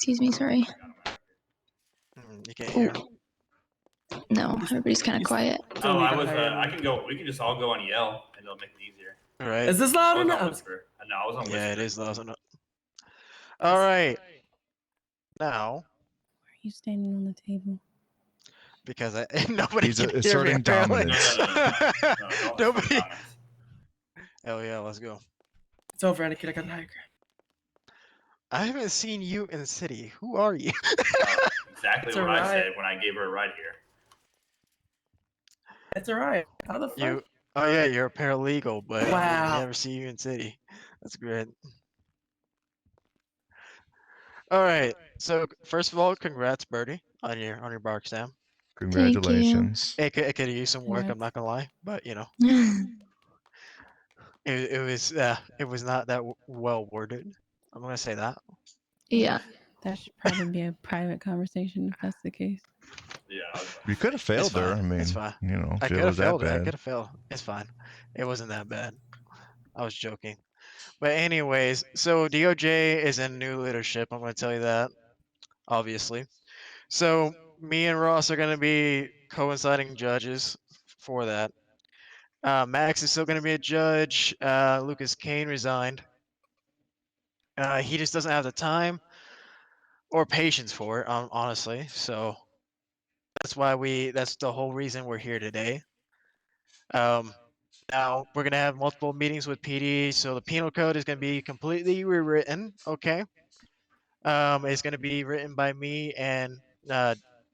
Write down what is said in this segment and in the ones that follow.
Excuse me, sorry. You can't hear. No, everybody's kind of quiet. Oh, I can go. We can just all go and yell, and it'll make it easier. Right. Is this loud enough? No, I was on whisper. Yeah, it is loud enough. All right. Now. Why are you standing on the table? Because nobody He's can hear asserting me, apparently. dominance. No, Nobody. Hell yeah, let's go. It's over, Anakin. I got the high ground. I haven't seen you in the city. Who are you? Exactly what I said when I gave her a ride here. It's alright. How the fuck? Oh yeah, you're a paralegal, but wow. I never see you in city. That's great. All right. So first of all, congrats, Birdie, on your bar exam. Congratulations. It could use some work. I'm not gonna lie, but you know, it was not that well worded. I'm gonna say that. Yeah. That should probably be a private conversation if that's the case. Yeah. You could have failed her. I mean, it's fine. You know, I if it could have was that failed. I bad. could have failed. It's fine. It wasn't that bad. I was joking. But anyways, so DOJ is in new leadership. I'm going to tell you that, obviously. So me and Ross are going to be coinciding judges for that. Max is still going to be a judge. Lucas Kane resigned. He just doesn't have the time or patience for it, honestly. So that's the whole reason we're here today. Now we're gonna have multiple meetings with PD, so the penal code is gonna be completely rewritten. Okay. It's gonna be written by me and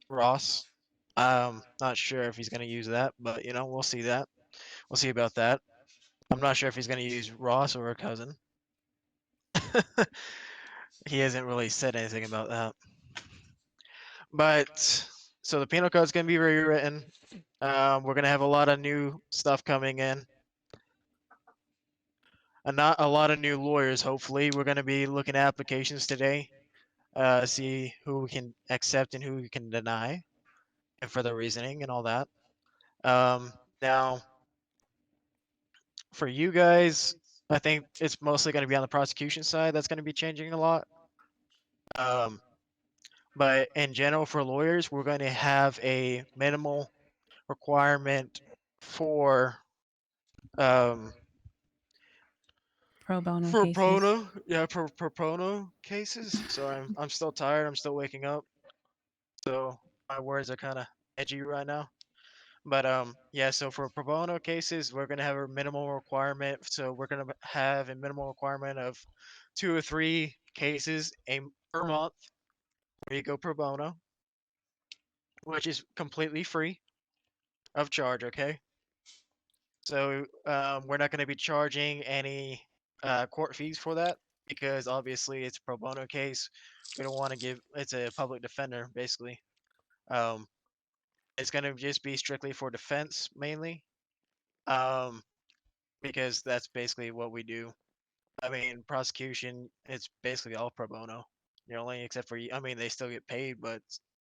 Ross. Not sure if he's gonna use that, but you know, we'll see that. We'll see about that. I'm not sure if he's gonna use Ross or a cousin. He hasn't really said anything about that. But so the penal code is gonna be rewritten. We're gonna have a lot of new stuff coming in. And not a lot of new lawyers, hopefully. We're going to be looking at applications today, see who we can accept and who we can deny, and for the reasoning and all that. Now, for you guys, I think it's mostly going to be on the prosecution side. That's going to be changing a lot. But in general, for lawyers, we're going to have a minimal requirement for pro bono for cases. pro bono cases. So I'm still tired. I'm still waking up. So my words are kind of edgy right now. But yeah, so for pro bono cases, we're gonna have a minimal requirement. So we're gonna have a minimal requirement of 2 or 3 cases per month where you go pro bono, which is completely free of charge. Okay. So we're not gonna be charging any court fees for that because obviously it's a pro bono case. We don't want to give it's a public defender basically. It's gonna just be strictly for defense mainly, because that's basically what we do. I mean, prosecution, it's basically all pro bono. You know, only except for I mean, they still get paid, but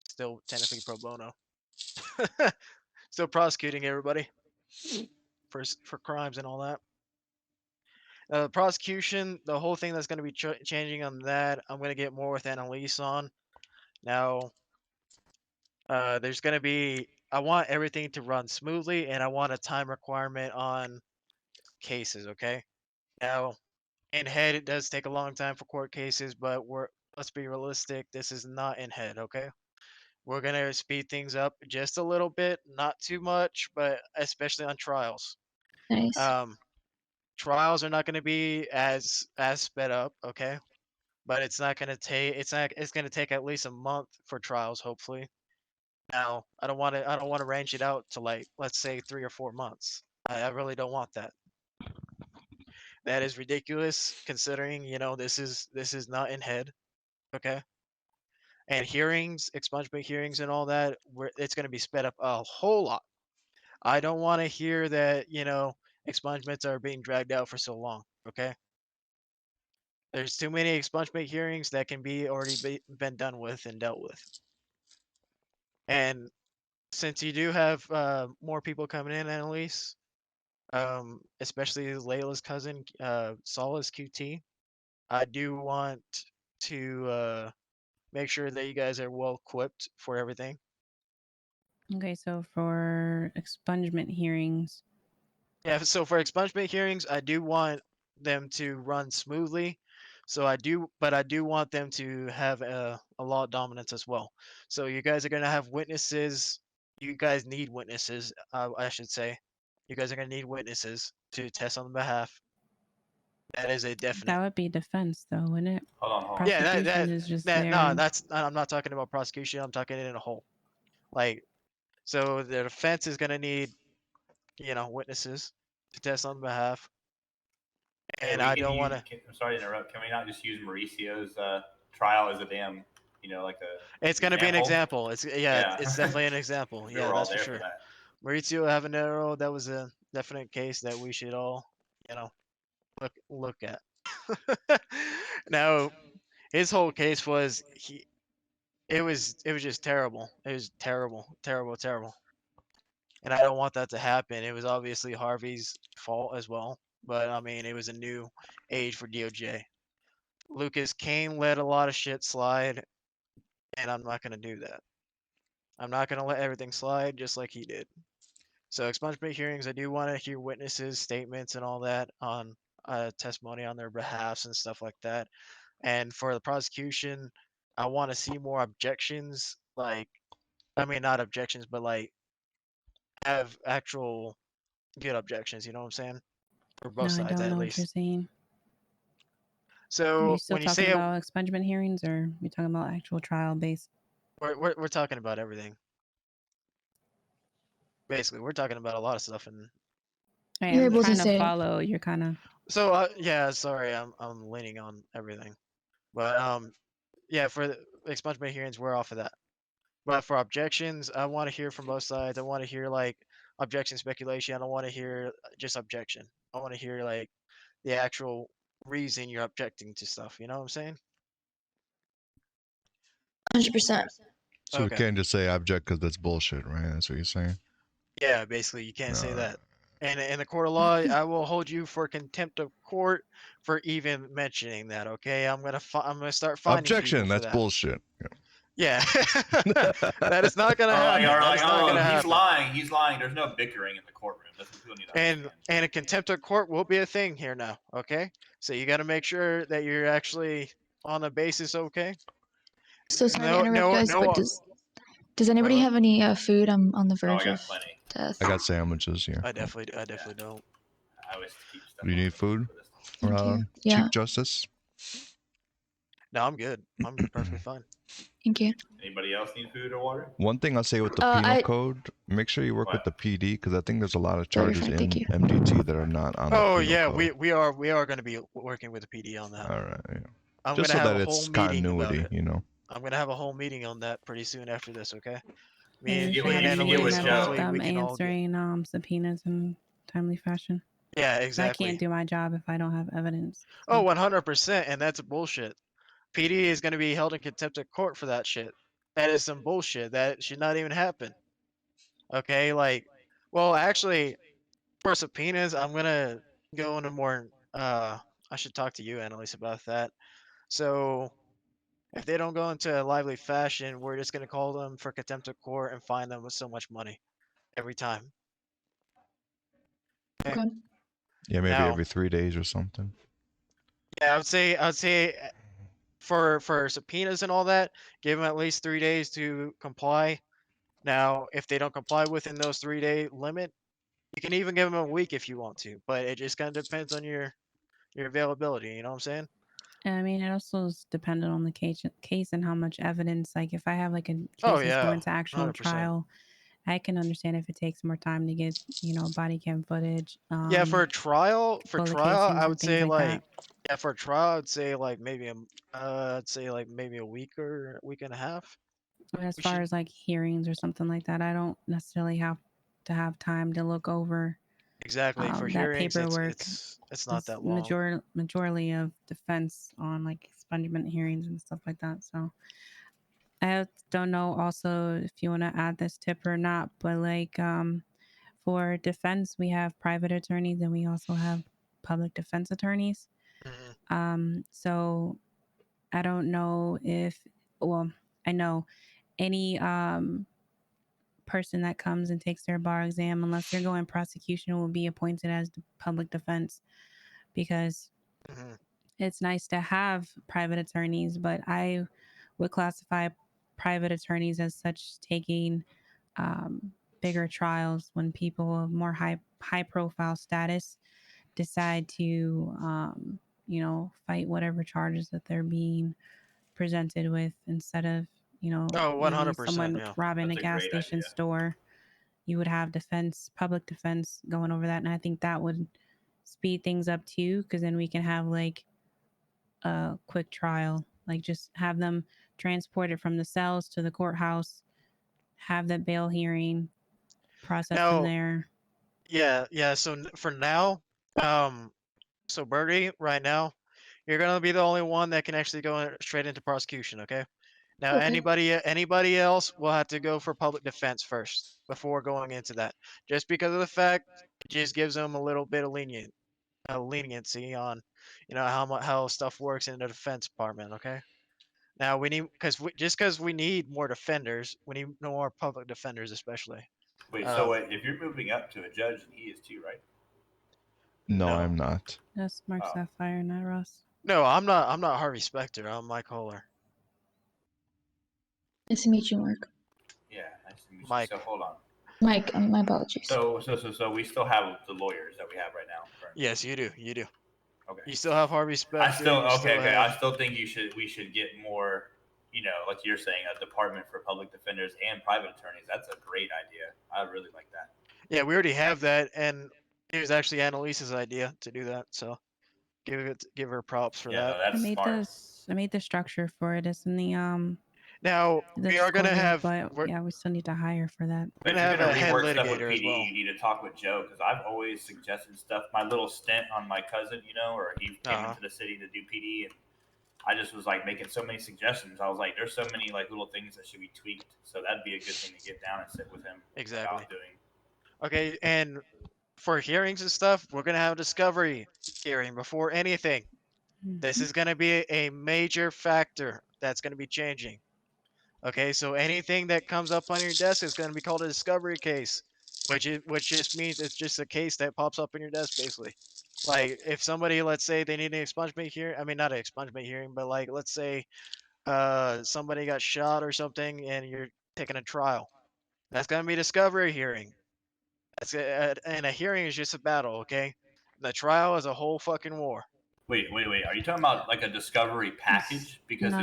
still technically pro bono. Still prosecuting everybody for crimes and all that. Prosecution, the whole thing that's going to be changing on that, I'm going to get more with Annalise on. Now, there's going to be, I want everything to run smoothly, and I want a time requirement on cases, okay? Now, in head, it does take a long time for court cases, but let's be realistic, this is not in head, okay? We're going to speed things up just a little bit, not too much, but especially on trials. Nice. Trials are not going to be as sped up, okay? But it's not going to take it's going to take at least a month for trials, hopefully. Now, I don't want to range it out to, like, let's say 3 or 4 months. I really don't want that. That is ridiculous considering, you know, this is not in head, okay? And hearings, expungement hearings and all that, it's going to be sped up a whole lot. I don't want to hear that, you know, expungements are being dragged out for so long, okay? There's too many expungement hearings that can be already been done with and dealt with. And since you do have more people coming in, Annalise, especially Layla's cousin, Solace QT, I do want to make sure that you guys are well equipped for everything. Okay, so for expungement hearings, Yeah, so for expungement hearings, I do want them to run smoothly. So I do want them to have a law of dominance as well. So you guys are gonna have witnesses. You guys need witnesses, I should say. You guys are gonna need witnesses to test on behalf. That is a definite. that would be defense, though, wouldn't it? Hold on. Yeah, Prosecution is just there. no, and- I'm not talking about prosecution. I'm talking in a whole. Like, so the defense is gonna need, witnesses to test on behalf. Hey, And we I can don't use- want to. I'm sorry to interrupt. Can we not just use Mauricio's trial as a damn, like a? It's gonna be an example. It's Yeah. it's definitely an example. We Yeah, were all that's for there sure. that. Maurizio Habanero, that was a definite case that we should all, look at. Now, his whole case was it was just terrible. It was terrible, terrible, terrible. And I don't want that to happen. It was obviously Harvey's fault as well, but I mean, it was a new age for DOJ. Lucas Kane let a lot of shit slide, and I'm not gonna do that. I'm not gonna let everything slide just like he did. So expungement hearings, I do want to hear witnesses' statements and all that on testimony on their behalfs and stuff like that. And for the prosecution, I want to see more objections. Like, I mean, not objections, but like have actual good objections. You know what I'm saying? For both No, I sides, don't at know what you're least. saying. Are So you still when you talking say about expungement hearings, or are you talking about actual trial based? we're talking about everything. Basically, we're talking about a lot of stuff, and Right, You're I'm able to trying to say- follow. You're kind of. so yeah, sorry, I'm leaning on everything, but yeah, for the expungement hearings, we're off of that. But for objections, I want to hear from both sides. I want to hear like objection speculation. I don't want to hear just objection. I want to hear like the actual reason you're objecting to stuff. You know what I'm saying? 100%. So we Okay. can't just say object because that's bullshit, right? That's what you're saying. Yeah, basically, you can't say No. that. And in the court of law, I will hold you for contempt of court for even mentioning that. Okay, I'm gonna start finding people Objection. for That's that. bullshit. Yeah, that is not gonna happen. That is not gonna he's happen. lying. He's lying. There's no bickering in the courtroom. That's what people need to understand. And a contempt of court will be a thing here now. Okay, so you got to make sure that you're actually on the basis. Okay. So sorry to No, interrupt, guys, no. but does anybody what? have any food? I'm on the Oh, I verge got of plenty. death. I got sandwiches here. I definitely don't. I always keep stuff. Do you on need food? for this. Thank you. Chief Yeah, Justice. No, I'm good. I'm perfectly fine. thank you. Anybody else need food or water? One thing I'll say with the Uh, penal I- code, make sure you work with What? the PD because I think there's a lot of Very charges fine, in thank you. MDT that are not on the Oh penal yeah, code. we are going to be working with the PD on that. All right. Yeah. I'm Just gonna so have that a whole it's meeting about continuity, it. you know. I'm gonna have a whole meeting on that pretty soon after this. Okay. Me Yeah, and, you get should with- have you a should get meeting with Annalise, Joe. about hopefully them we can all get. answering subpoenas in timely fashion. Yeah, 'Cause exactly. I can't do my job if I don't have evidence. Oh, So, 100%, and that's bullshit. PD is going to be held in contempt of court for that shit. That is some bullshit. That should not even happen. Okay, like, well, actually, for subpoenas, I'm gonna go into more. I should talk to you, Annalise, about that. So, if they don't go into a lively fashion, we're just gonna call them for contempt of court and fine them with so much money every time. Okay. Okay. Yeah, maybe Now- every 3 days or something. Yeah, I would say for subpoenas and all that, give them at least 3 days to comply. Now, if they don't comply within those 3-day limit, you can even give them a week if you want to, but it just kind of depends on your availability. You know what I'm saying? I mean, it also is dependent on the case and how much evidence. Like, if I have like a case Oh, that's yeah, going to actual 100%. trial, I can understand if it takes more time to get body cam footage. Yeah, for a trial, bullet I casings would and things say like like that. yeah, for a trial, I'd say like maybe I'd say like maybe a week or a week and a half. But as we far should- as like hearings or something like that, I don't necessarily have to have time to look over Exactly for that hearings, paperwork. it's not that long. Majority of defense on like expungement hearings and stuff like that. So I don't know also if you want to add this tip or not, but like for defense we have private attorneys and we also have public defense attorneys. Mhm. So I don't know if well, I know any person that comes and takes their bar exam, unless they're going prosecution, will be appointed as the public defense, because Mhm. it's nice to have private attorneys, but I would classify private attorneys as such taking bigger trials when people of more high profile status decide to fight whatever charges that they're being presented with, instead of Oh, maybe 100%. someone Yeah. robbing a That's a gas great station idea. store. You would have public defense going over that, and I think that would speed things up too, because then we can have like a quick trial, like just have them transported from the cells to the courthouse, have the bail hearing process from Now, there. yeah. So for now, so Birdie, right now, you're gonna be the only one that can actually go straight into prosecution. Okay. Now, Okay. anybody else will have to go for public defense first before going into that, just because of the fact it just gives them a little bit of leniency on, how stuff works in the defense department. Okay. Now we need because we need more defenders, we need more public defenders, especially. Wait, so Um, wait, if you're moving up to a judge, he is too, right? No, no, I'm not. That's Mark Oh. Sapphire, not Ross. no, I'm not. I'm not Harvey Specter. I'm Mike Holler. Nice to meet you, Mark. Yeah, nice to meet you. Mike. So hold on. Mike, my apologies. So we still have the lawyers that we have right now. Currently. Yes, you do. You do. Okay. You still have Harvey Specter. You still okay. have. I still think we should get more. Like you're saying, a department for public defenders and private attorneys. That's a great idea. I really like that. Yeah, we already have that, and it was actually Annalise's idea to do that. So give her props for Yeah, that. no, that's smart. I made the structure for it. It's in the Now the we are gonna Discord link, have but yeah, we still need to hire for that. But if gonna you're have gonna a head rework stuff with litigator as PD, well. you need to talk with Joe, because I've always suggested stuff. My little stint on my cousin, or he came Uh-huh. into the city to do PD, and I just was like making so many suggestions. I was like, there's so many like little things that should be tweaked. So that'd be a good thing to get down and sit with him Exactly. about doing. Okay, and for hearings and stuff, we're gonna have a discovery hearing before anything. This is gonna be a major factor that's gonna be changing. Okay, so anything that comes up on your desk is gonna be called a discovery case, which just means it's just a case that pops up in your desk, basically. Like if somebody, let's say they need an expungement hearing, I mean not an expungement hearing, but like let's say somebody got shot or something and you're taking a trial. That's gonna be a discovery hearing. And a hearing is just a battle, okay? The trial is a whole fucking war. Wait. Are you talking about like a discovery package? Because No.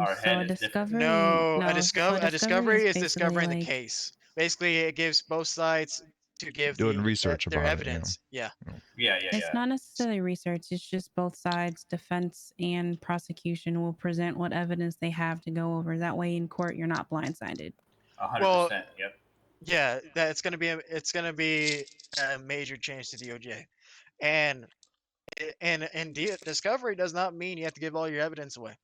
our So head a is different. discovery. No, a So discovery is basically discovering the like, case. Basically, it gives both sides to give Doing research their about evidence. it. Yeah. Yeah. it's not necessarily research. It's just both sides, defense and prosecution, will present what evidence they have to go over. That way, in court, you're not blindsided. 100%. Yep. Yeah, it's gonna be a major change to DOJ, and discovery does not mean you have to give all your evidence away.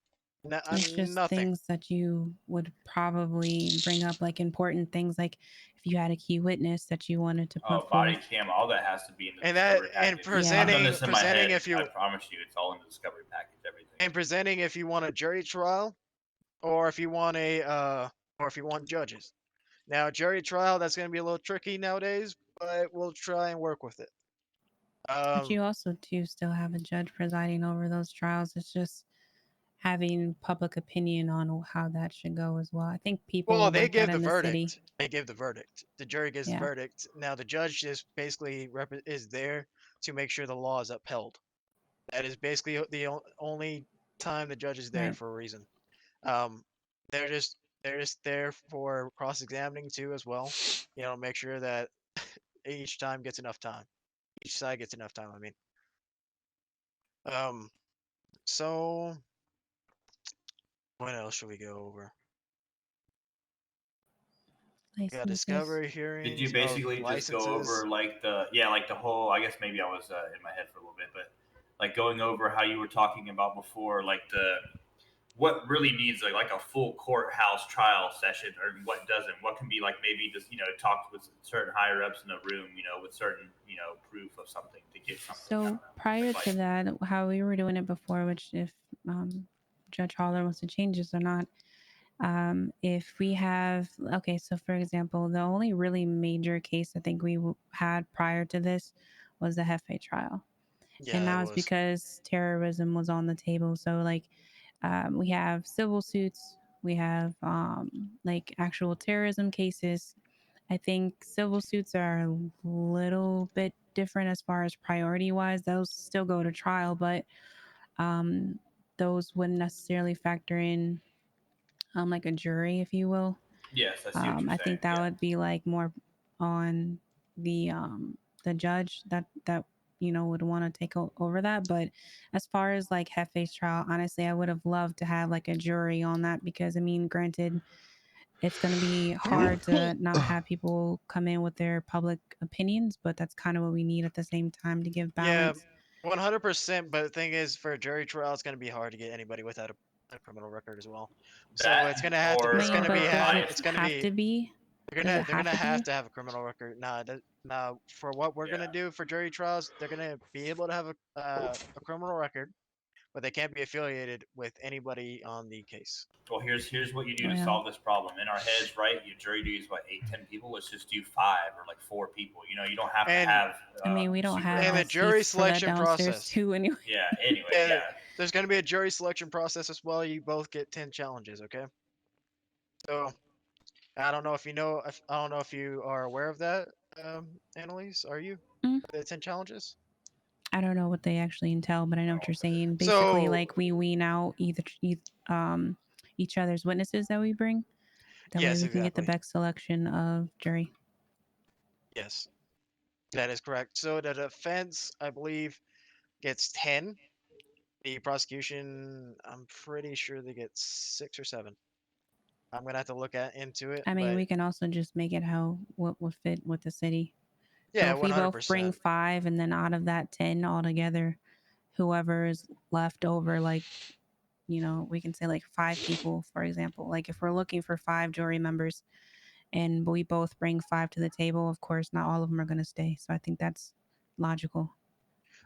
It's just Nothing. things that you would probably bring up, like important things, like if you had a key witness that you wanted to put Body forth. cam, all that has to be in the And discovery and package. I've done this in my presenting head. if you I promise you, it's all in the discovery package. Everything. and presenting if you want a jury trial, or if you want judges. Now, jury trial, that's going to be a little tricky nowadays, but we'll try and work with it. But you also do still have a judge presiding over those trials. It's just having public opinion on how that should go as well. I think people Well, would they like give that the in the city. verdict. They give the verdict. The jury gives the Yeah. verdict. Now, the judge just basically is there to make sure the law is upheld. That is basically the only time the judge is there Right. for a reason. They're just there for cross-examining too as well. Make sure that each time gets enough time. Each side gets enough time. I mean. So what else should we go over? We got Licenses. discovery hearings. Did you basically just go over like the whole? I guess maybe I was in my head for a little bit, but like going over how you were talking about before, like what really needs like a full courthouse trial session, or what doesn't? What can be like maybe just talk with certain higher ups in the room, with certain proof of something to get something. So prior to that, how we were doing it before, which if Judge Holler wants to change this or not, If we have, okay, so for example, the only really major case I think we had prior to this was the Hefe trial. Yeah, And it that was was. because terrorism was on the table. So, like, we have civil suits, we have like actual terrorism cases. I think civil suits are a little bit different as far as priority wise. Those still go to trial, but um, those wouldn't necessarily factor in like a jury, if you will. Yes, I see what you're I saying. think that Yeah. would be like more on the judge that would want to take over that. But as far as like Hefe's trial, honestly, I would have loved to have like a jury on that, because I mean, granted, it's going to be hard to not have people come in with their public opinions, but that's kind of what we need at the same time to give Yeah, balance. 100%. But the thing is, for a jury trial, it's going to be hard to get anybody without a criminal record as well. So That it's going to have to. or I It's going mean, to be. but does it It's going to have be. to be? Does it They're have gonna to have be? to have a criminal record. Nah, for what we're Yeah. gonna do for jury trials, they're gonna be able to have a criminal record, but they can't be affiliated with anybody on the case. Well, here's what you do to Yeah. solve this problem. In our heads, right? Your jury duty is what 8-10 people. Let's just do 5 or like 4 people. You don't have And- to have. I mean, we don't super have And the the jury seats for that selection downstairs process. too, anyway. Yeah. Anyway, Yeah, yeah. there's gonna be a jury selection process as well. You both get 10 challenges. Okay. So I don't know if you know. I don't know if you are aware of that, Annalise. Are you? Mm. The 10 challenges. I don't know what they actually entail, but I know what you're saying. Basically, So like we wean out each other's witnesses that we bring. That way yes, we can get the exactly. best selection of jury. Yes, that is correct. So the defense, I believe, gets 10. The prosecution, I'm pretty sure they get 6 or 7. I'm gonna have to look into it, I mean, but we can also just make it how what would fit with the city. So yeah, if we both bring 100%. 5, and then out of that 10 altogether, whoever is left over, like, we can say like 5 people, for example. Like if we're looking for 5 jury members and we both bring 5 to the table, of course, not all of them are going to stay. So I think that's logical.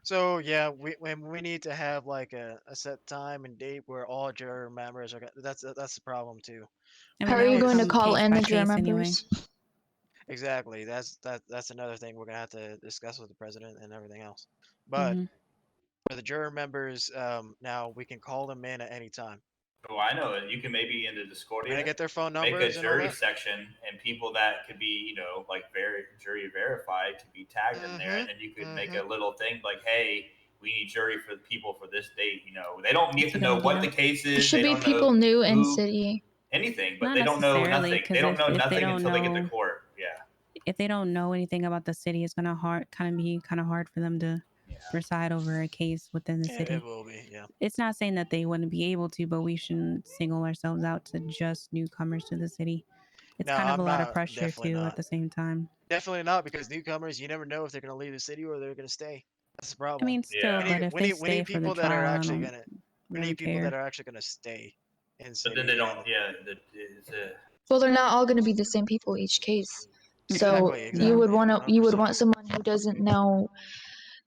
So yeah, we need to have like a set time and date where all jury members are. That's the problem too. I How mean, are that you would going to come call case in by the jury case anyway. members? Exactly. That's another thing we're gonna have to discuss with the president and everything else. But hmm for the juror members, now we can call them in at any time. Oh, I know it. You can maybe in the We're gonna Discordia get their phone make a numbers and all jury that. section, and people that could be, like very jury verified to be tagged in there, and then you could make a little thing like, hey, we need jury for the people for this date. They don't need That's to a good know what the idea. case It is. should They be don't people know new in who city. anything, but Not they don't know necessarily, nothing. They because don't know if they nothing don't until they get to know court. Yeah. if they don't know anything about the city, it's gonna be kind of hard for them to Yeah. preside over a case within the Yeah, city. it will be. Yeah. It's not saying that they wouldn't be able to, but we shouldn't single ourselves out to just newcomers to the city. It's No, kind of a I'm lot of not. pressure Definitely too at not. the same time. Definitely not, because newcomers, you never know if they're gonna leave the city or they're gonna stay. That's the I problem. mean, still, Yeah. but if they We stay need for the people that are trial, I actually don't gonna. We really need people that care. are actually gonna stay in But then city. they don't. And Yeah. Well, they're not all going to be the same people each case. So exactly, you would exactly. you would 100%. want someone who doesn't know,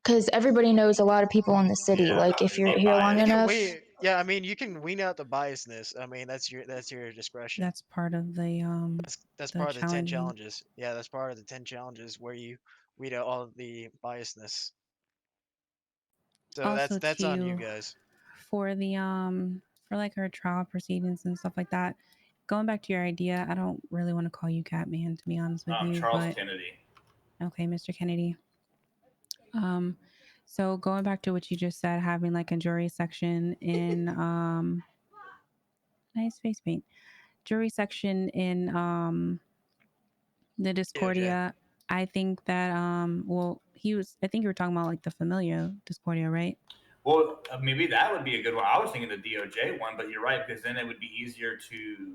because everybody knows a lot of people in the city. Yeah, Like if they you're get here long biased. enough, Yeah, I mean, you can wean out the biasness. I mean, that's your discretion. That's part of That's the part of the 10 challenging. challenges. Yeah, that's part of the 10 challenges where you weed out all the biasness. So Also, that's on you too, guys. for the for like our trial proceedings and stuff like that. Going back to your idea, I don't really want to call you Catman, to be honest with you, Charles but Kennedy. okay, Mr. Kennedy. So going back to what you just said, having like a jury section in nice face paint, jury section in the Discordia. I think that well, I think you were talking about like the Familia Discordia, right? Well, maybe that would be a good one. I was thinking the DOJ one, but you're right, because then it would be easier to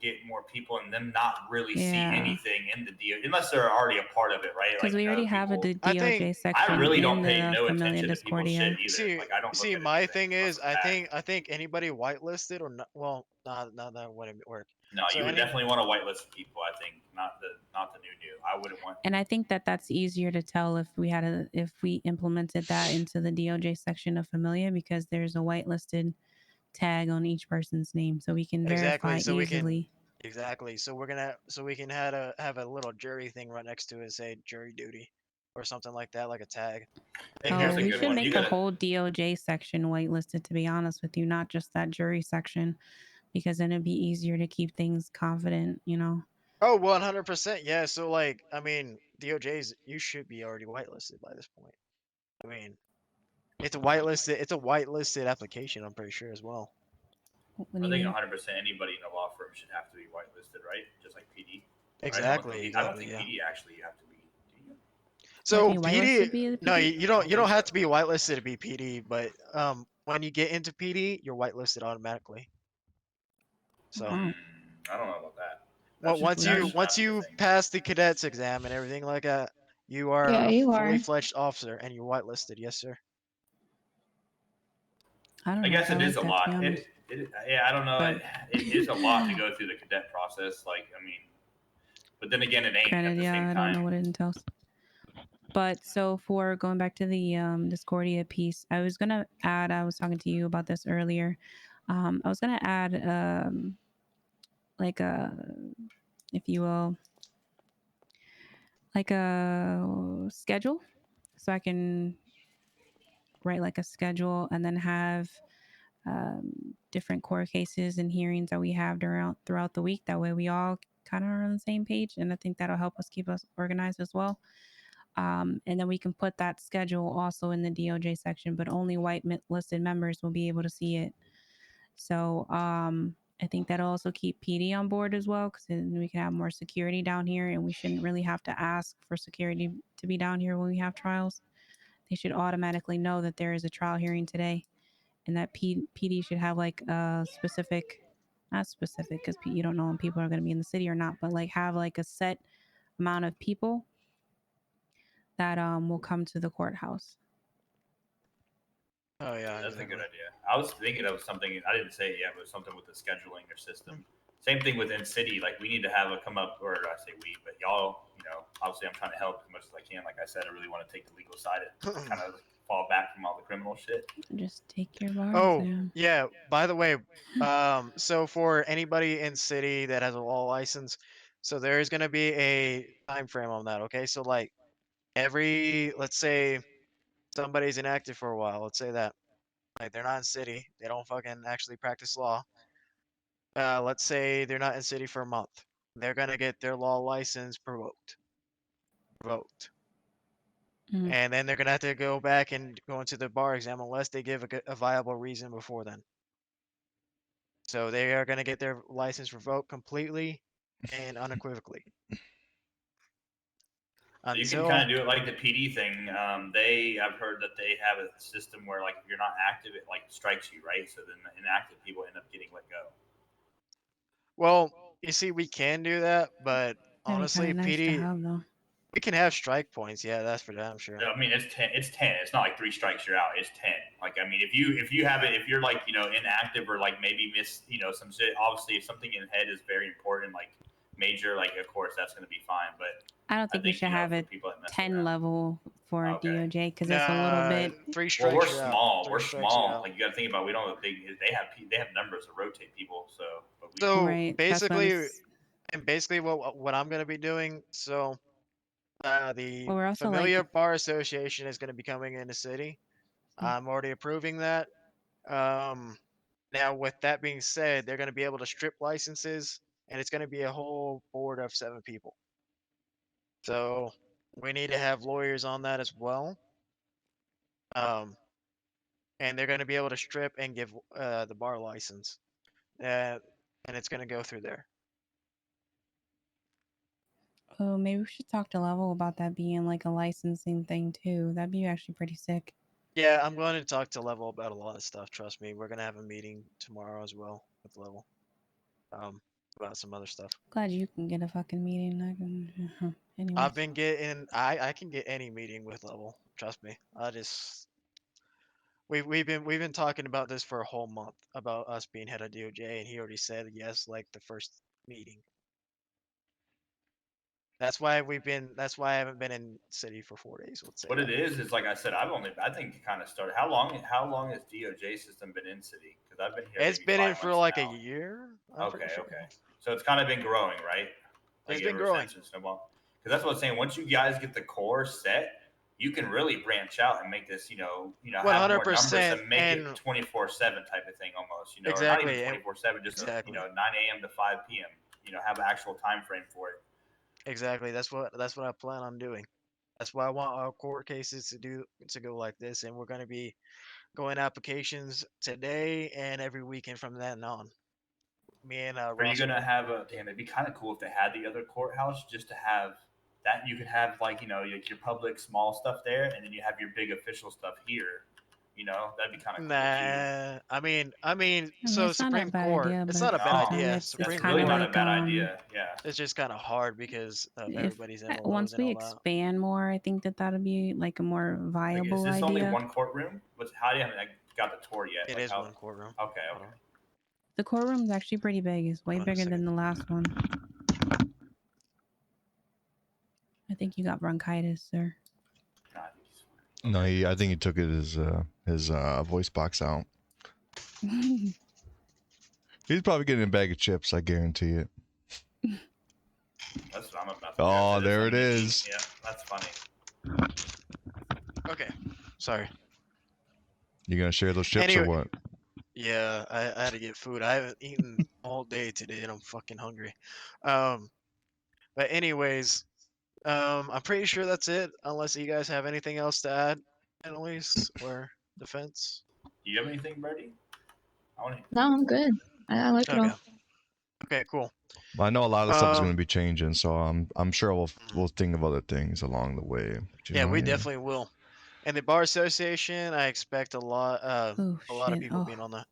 get more people and them not really see Yeah. anything in the DOJ unless they're already a part of it, right? Because we already have a I think- DOJ section I really in don't pay the no Familia attention to people's shit Discordia. either. See, Like I don't see, look at my anything thing unless is, it's bad. I think anybody whitelisted or not. Well, not that wouldn't work. No, So you would any- definitely want to whitelist people. I think not the new. I wouldn't want. And I think that that's easier to tell if we implemented that into the DOJ section of Familia, because there's a whitelisted tag on each person's name so we can Exactly. verify So we easily. can exactly. So we can have a little jury thing right next to it, say jury duty, or something like that, like a tag. Hey, And here's Oh, a we good should one. make You the gotta. whole DOJ section whitelisted, to be honest with you, not just that jury section, because then it'd be easier to keep things confident, you know? Oh, 100%. Yeah. So like, I mean, DOJ's you should be already whitelisted by this point. I mean, it's a whitelisted. It's a whitelisted application. I'm pretty sure as well. What do I you think mean? 100% anybody in a law firm should have to be whitelisted, right? Just like PD. Exactly. I don't Exactly. think Yeah. PD actually you have to be. Do you? You have to So be PD, whitelisted to be the no, PD? you I don't. don't You think don't so. have to be whitelisted to be PD, but when you get into PD, you're whitelisted automatically. So Oh, I don't know about that. well, That's that's weird. once not the you thing. pass the cadets exam and everything like that, you are Yeah, a you fully are. fledged officer and you're whitelisted. Yes, sir. I don't I know guess if I it is like a that, to be lot. honest. Yeah, I don't know. But It is a lot to go through the cadet process. Like, I mean, but then again, it ain't at granted, the same yeah, I don't know time. what it entails. But so for going back to the Discordia piece, I was gonna add. I was talking to you about this earlier. I was gonna add like a, if you will, like a schedule, so I can write like a schedule and then have different court cases and hearings that we have throughout the week. That way, we all kind of are on the same page, and I think that'll help us keep us organized as well. And then we can put that schedule also in the DOJ section, but only listed members will be able to see it. So I think that'll also keep PD on board as well, because then we can have more security down here, and we shouldn't really have to ask for security to be down here when we have trials. They should automatically know that there is a trial hearing today, and that PD should have like a specific, not specific, because you don't know when people are going to be in the city or not, but like have like a set amount of people that will come to the courthouse. Oh yeah, That's a exactly. good idea. I was thinking of something. I didn't say it yet, but something with the scheduling or system. Same thing within city. Like we need to have a come up, or I say we, but y'all. You know, obviously I'm trying to help as much as I can. Like I said, I really want to take the legal side and kind of fall back from all the criminal shit. Just take your bar Oh exam. yeah. By the way, so for anybody in city that has a law license, so there is gonna be a time frame on that. Okay, so like let's say somebody's inactive for a while. Let's say that like they're not in city, they don't fucking actually practice law. Let's say they're not in city for a month. They're gonna get their law license revoked, Mm. and then they're gonna have to go back and go into the bar exam unless they give a viable reason before then. So they are gonna get their license revoked completely and unequivocally So you can until. kind of do it like the PD thing. I've heard that they have a system where like if you're not active, it like strikes you, right? So then the inactive people end up getting let go. Well, you see, we can do that, but That'd be kind honestly, of nice to PD, have, though. we can have strike points. Yeah, that's for damn sure. I mean, it's 10. It's 10. It's not like 3 strikes you're out. It's 10. Like I mean, if you have it, if you're like inactive or like maybe miss some shit. Obviously, if something in head is very important, like major, like of course that's going to be fine. But I don't think we should have for a people that mess 10 around. level for Okay. DOJ because it's a little Nah, bit. 3 Well, we're strikes you're out. small. 3 We're strikes you're small. out. Like you got to think about, we don't have a big. They have numbers to rotate people. So, but we. So Right. That's what basically, what I'm gonna be doing. So, the Well, we're also Familiar like. Bar Association is gonna be coming in the city. I'm already approving that. Um, Now, with that being said, they're gonna be able to strip licenses, and it's gonna be a whole board of 7 people. So we need to have lawyers on that as well. And they're gonna be able to strip and give the bar license. And it's gonna go through there. Oh, maybe we should talk to Level about that being like a licensing thing too. That'd be actually pretty sick. Yeah, I'm going to talk to Level about a lot of stuff. Trust me, we're gonna have a meeting tomorrow as well with Level, about some other stuff. Glad you can get a fucking meeting. I can. Anyways. I've been getting, I can get any meeting with Level. Trust me. We've been talking about this for a whole month about us being head of DOJ, and he already said yes, like the first meeting. That's why we've been. That's why I haven't been in city for 4 days. Let's say What that. it is like I said, I think it kind of started. How long has DOJ system been in city? Because I've been here It's maybe been in 5 for months like a now. year. I'm pretty Okay, sure. okay. So it's kind of been growing, right? Like It's been ever growing. since it's snowball. Because that's what I'm saying. Once you guys get the core set, you can really branch out and make this, have more numbers 100%. and make it And 24/7 type of thing almost, or not even exactly. 24/7, just Exactly. 9 a.m. to 5 p.m. Have an actual time frame for it. Exactly. That's what I plan on doing. That's why I want our court cases to go like this, and we're gonna be going applications today and every weekend from then on. Me and Are you Russell. gonna have a damn? It'd be kind of cool if they had the other courthouse just to have that. You could have like like your public small stuff there, and then you have your big official stuff here. That'd be kind of cool too. Nah, I mean, I mean, so it's not a Supreme bad Court, idea, it's but not at a the bad same No, time, idea. it's that's Supreme kind really of not Court, a like bad idea. Yeah. it's just kind of hard because of if everybody's once MLOs and we all that. expand more, I think that'd be like a more Like, is viable this only idea. one courtroom? How do you haven't got the tour yet? It Like is how? one courtroom. Okay, Hold okay. on. The courtroom's actually pretty big. It's way Hold on a bigger second. than the last one. I think you got bronchitis, sir. Nah, No, I think he took his voice box out. He's probably getting a bag of chips. I guarantee it. that's what I'm about to do. Oh, After this, there I'm it gonna eat. is. Yeah, that's funny. Okay, sorry. You gonna share those chips or Anyway, what? yeah, I had to get food. I haven't eaten all day today, and I'm fucking hungry. Um, but anyways, I'm pretty sure that's it. Unless you guys have anything else to add, Annalise or Defense. Do you have anything, Birdie? I want to. No, I'm good. I like it Okay. all. Okay, cool. Well, I know a lot of stuff is gonna Um, be changing, so I'm sure we'll mhm. think of other things along the way. But, Yeah, we definitely will. And the bar association, I expect Oh a lot of shit! people Oh, being on that.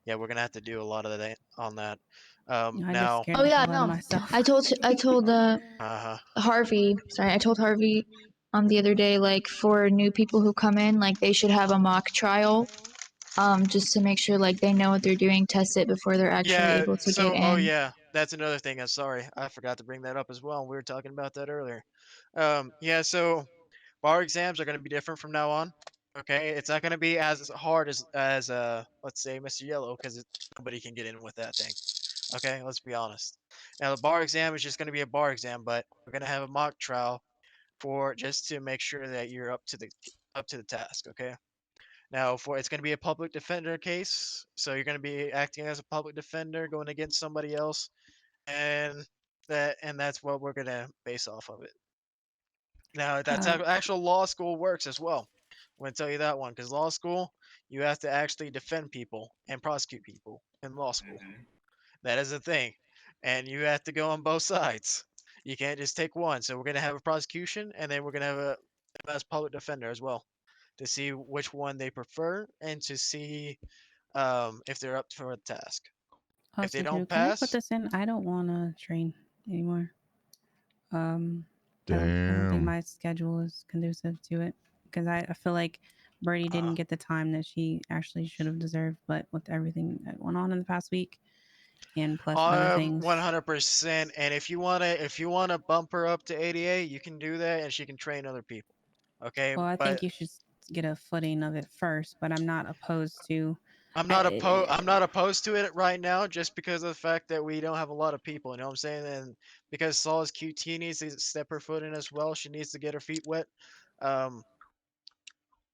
Yeah, we're gonna have to do a lot of that on that. I just Now, scared Oh the yeah, hell out of no. myself. I told uh-huh. Harvey. Sorry, I told Harvey the other day, like for new people who come in, like they should have a mock trial, just to make sure like they know what they're doing, test it before they're actually Yeah, able to get so oh in. yeah, that's another thing. I'm sorry. I forgot to bring that up as well. We were talking about that earlier. Yeah, so bar exams are gonna be different from now on. Okay, it's not gonna be as hard as let's say Mr. Yellow because nobody can get in with that thing. Okay, let's be honest. Now the bar exam is just gonna be a bar exam, but we're gonna have a mock trial for just to make sure that you're up to the task. Okay. Now, for it's going to be a public defender case, so you're going to be acting as a public defender, going against somebody else, and that's what we're going to base off of it. Now, that's how Uh, actual law school works as well. I'm going to tell you that one because law school, you have to actually defend people and prosecute people in law school. Mm-hmm. That is a thing, and you have to go on both sides. You can't just take one. So we're going to have a prosecution, and then we're going to have a as public defender as well to see which one they prefer and to see if they're up for the task. If they also, don't too, can I put pass, this in? I don't want to train anymore. I don't think Damn. my schedule is conducive to it because I feel like Birdie didn't uh, get the time that she actually should have deserved. But with everything that went on in the past week, and plus other things, 100%. And if you wanna bump her up to 88, you can do that, and she can train other people. Okay, well, I think but you should get a footing of it first. But I'm not opposed to. I'm not opposed to it right now, just because of the fact that we don't have a lot of people. You know what I'm saying? And because Saul's QT needs to step her foot in as well, she needs to get her feet wet. Um,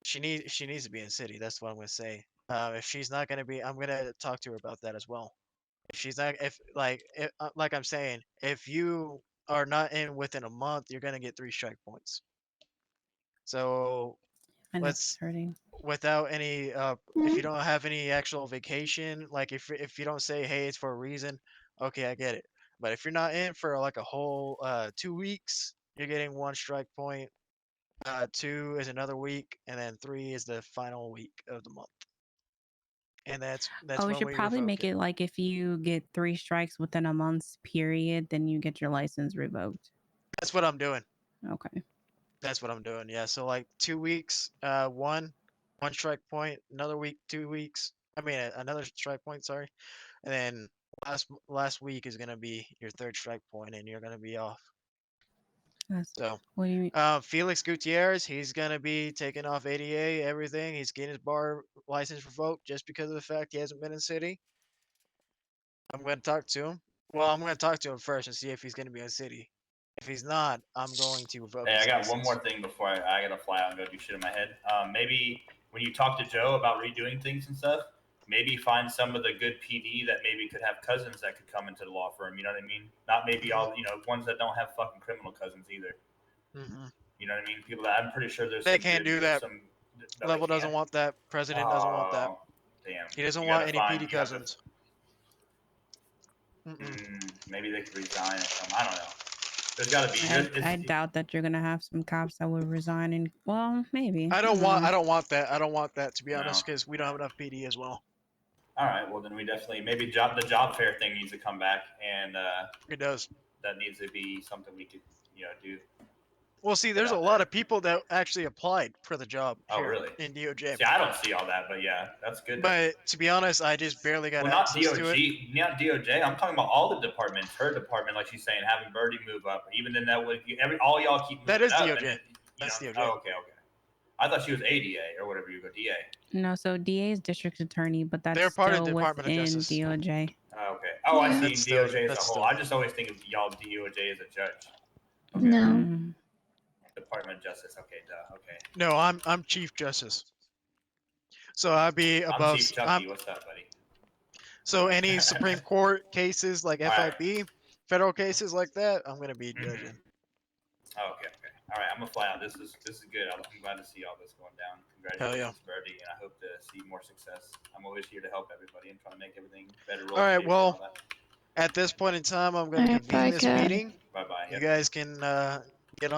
she needs to be in city. That's what I'm gonna say. If she's not gonna be, I'm gonna talk to her about that as well. If she's not, like I'm saying, if you are not in within a month, you're gonna get 3 strike points. So I know she's let's hurting. without any if you don't have any actual vacation, like if you don't say hey it's for a reason, okay I get it. But if you're not in for like a whole 2 weeks, you're getting 1 strike point. 2 is another week, and then 3 is the final week of the month. And that's Oh, we when should we probably revoke make it. it like if you get 3 strikes within a month's period, then you get your license revoked. That's what I'm doing. Okay. That's what I'm doing. Yeah. So like 2 weeks, one strike point, another week, 2 weeks. I mean another strike point. Sorry, and then last week is gonna be your third strike point, and you're gonna be off. So, What do you mean? Felix Gutierrez, he's gonna be taking off ADA, everything. He's getting his bar license revoked just because of the fact he hasn't been in city. I'm gonna talk to him. Well, I'm gonna talk to him first and see if he's gonna be in city. If he's not, I'm going to revoke Hey, his I got license. one more thing before I gotta fly out and go do shit in my head. Maybe when you talk to Joe about redoing things and stuff, maybe find some of the good PD that maybe could have cousins that could come into the law firm. You know what I mean? Not maybe all ones that don't have fucking criminal cousins either. Mm-hmm. You know what I mean? People that I'm pretty sure there's They some can't good, do that. some no, Level they doesn't can't. want that. President doesn't want that. Oh, damn. He doesn't You want gotta any find. PD You have to. cousins. Maybe they could resign or something. I don't know. There's got to be. I doubt that you're gonna have some cops that will resign. And well, maybe. I don't want that. I don't want that, to be No. honest, because we don't have enough PD as well. All right. Well, then we definitely maybe the job fair thing needs to come back, and it does. That needs to be something we could do. Well, see, there's a lot of people that actually applied for the job here really? in DOJ. See, I don't see all that, but yeah, that's good. But to be honest, I just barely got not access to it. Not DOJ. I'm talking about all the departments. Her department, like she's saying, having Birdie move up. Even then, that would all y'all keep moving That is up. DOJ. That's DOJ. Oh, okay. I thought she was ADA or whatever you go DA. No, so DA is district attorney, but that's They're part of still the Department of within Justice. DOJ. Oh, okay. Oh, I see. That's DOJ as a that's whole. still- I just always think of y'all DOJ as a judge. Okay. No. Department of Justice. Okay, duh. Okay. No, I'm Chief Justice. So I'd be above. I'm Chief Chucky. What's up, buddy? So any Supreme Court cases like FIB, federal cases like that, I'm gonna be judging. Oh, okay. All right, I'm gonna fly out. This is good. I'm glad to see all this going down. Congratulations, Birdie, and I hope to see more success. I'm always here to help everybody and try to make everything better. All right. Well, at this point in time, I'm gonna convene this meeting. Bye bye. You guys can get on